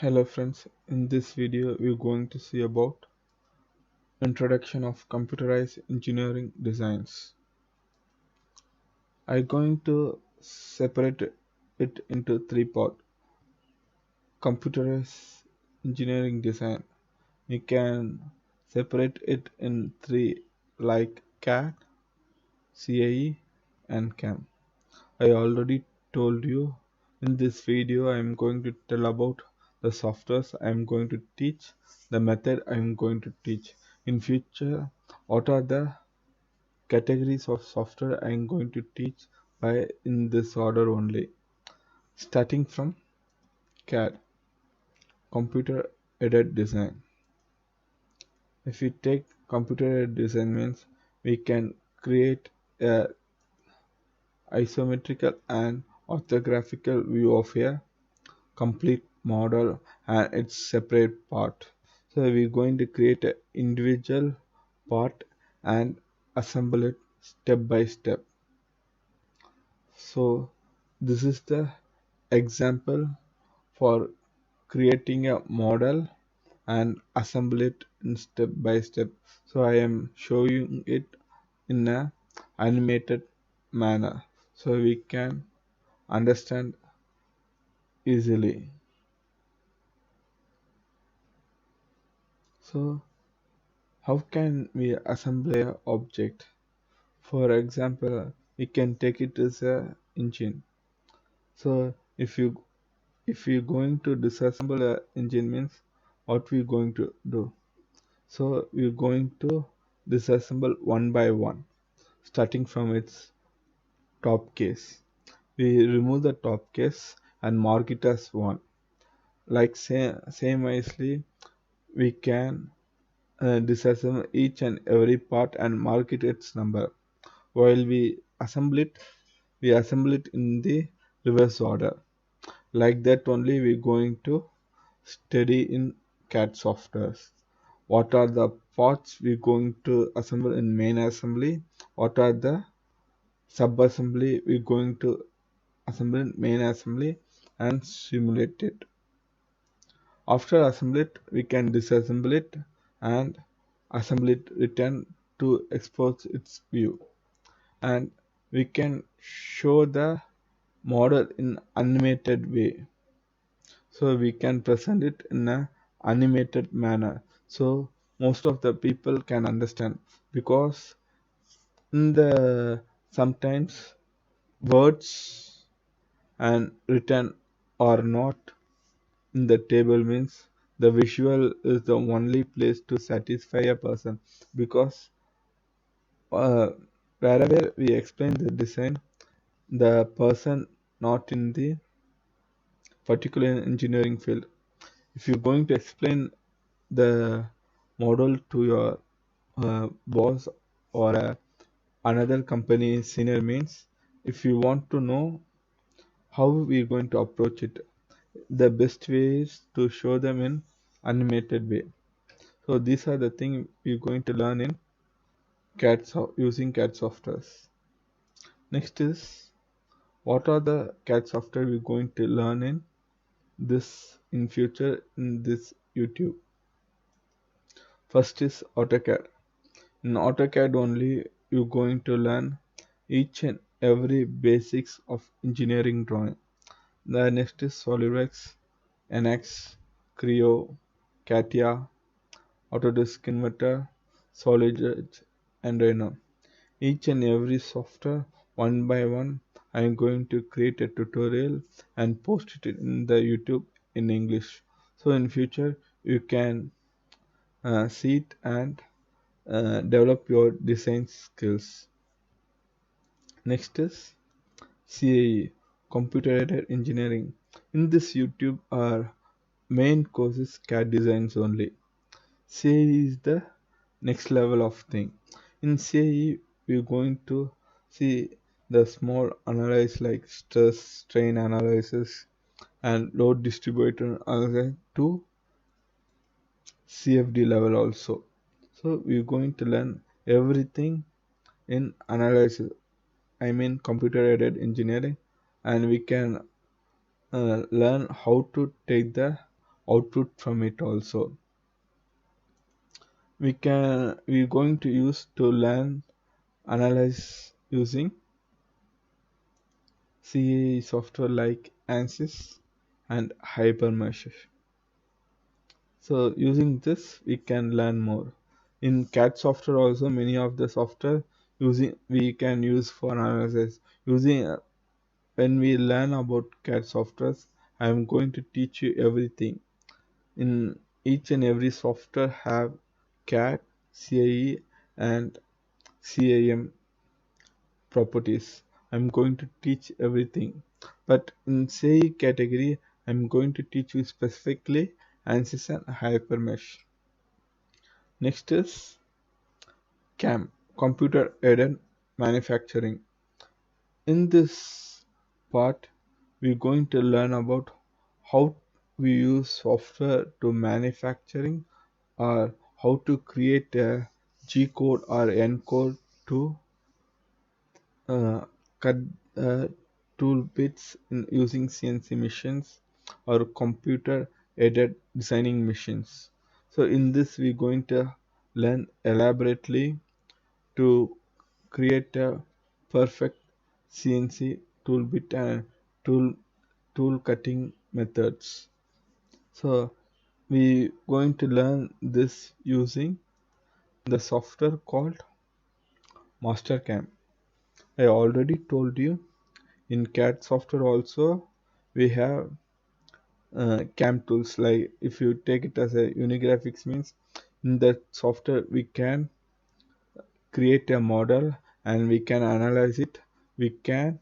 Hello friends, in this video we're going to see about introduction of computerized engineering designs. I'm going to separate it into three parts. Computerized engineering design. We can separate it in three like CAD, CAE and CAM. I already told you in this video I am going to tell about the softwares I am going to teach, the method I am going to teach. In future, what are the categories of software I am going to teach by in this order only. Starting from CAD, Computer Aided Design. If we take Computer Aided Design means we can create a isometrical and orthographical view of a complete model and its separate part. So we're going to create an individual part and assemble it step by step. So this is the example for creating a model and assemble it in step by step. So I am showing it in a animated manner so we can understand easily. So how can we assemble a object? For example, we can take it as a engine. So if you going to disassemble a engine means what we going to do? So we're going to disassemble one by one, starting from its top case. We remove the top case and mark it as 1. Like same wisely, we can disassemble each and every part and mark it its number. While we assemble it in the reverse order. Like that only we're going to study in CAD softwares. What are the parts we're going to assemble in main assembly? What are the sub-assembly we're going to assemble in main assembly and simulate it. After assembly it, we can disassemble it and assemble it return to export its view. And we can show the model in animated way. So we can present it in a animated manner. So most of the people can understand because in the sometimes words and written are not in the table means the visual is the only place to satisfy a person because uh, wherever we explain the design the person not in the particular engineering field, if you're going to explain the model to your boss or another company senior means if you want to know how we're going to approach it, the best way is to show them in animated way. So these are the things we're going to learn in using CAD softwares. Next is what are the CAD software we're going to learn in future in this YouTube. First is AutoCAD. In AutoCAD only you're going to learn each and every basics of engineering drawing. The next is SolidWorks, NX, Creo, Catia, Autodesk Inventor, SolidEdge, and Rhino. Each and every software one by one I am going to create a tutorial and post it in the YouTube in English. So in future you can see it and develop your design skills. Next is CAE, Computeraided Engineering. In this YouTube our main course is CAD designs only. CAE is the next level of thing. In CAE we're going to see the small analysis like stress, strain analysis and load distributor analysis to CFD level also. So we're going to learn everything in analysis. I mean computer aided engineering, and we can learn how to take the output from it also. We're going to use to learn analyze using CAE software like ANSYS and Hypermesh. So using this we can learn more. In CAD software also many of the software using we can use for analysis. Using when we learn about CAD softwares, I am going to teach you everything. In each and every software have CAD, CAE and CAM properties. I'm going to teach everything. But in CAE category, I'm going to teach you specifically ANSYS and Hypermesh. Next is CAM, Computer Aided Manufacturing. In this part, we're going to learn about how we use software to manufacturing or how to create a G code or N code to cut tool bits in using CNC machines or computer aided designing machines. So in this we're going to learn elaborately to create a perfect CNC tool bit and tool cutting methods. So we going to learn this using the software called Mastercam. I already told you in CAD software also we have CAM tools. Like if you take it as a Unigraphics means in that software we can create a model and we can analyze it. We can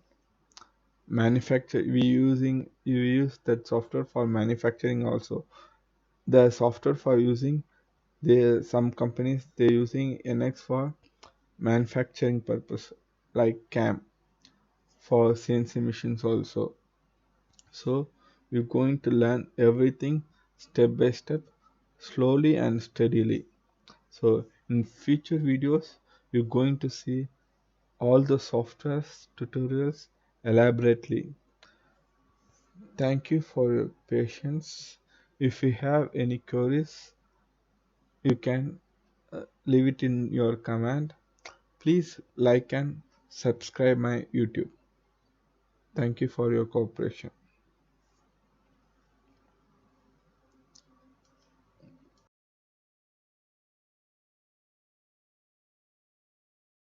manufacture. We use that software for manufacturing also. The software for using some companies they using NX for manufacturing purpose like CAM for CNC machines also. So we're going to learn everything step by step, slowly and steadily. So in future videos, you're going to see all the software tutorials elaborately. Thank you for your patience. If you have any queries, you can leave it in your comment. Please like and subscribe my YouTube. Thank you for your cooperation.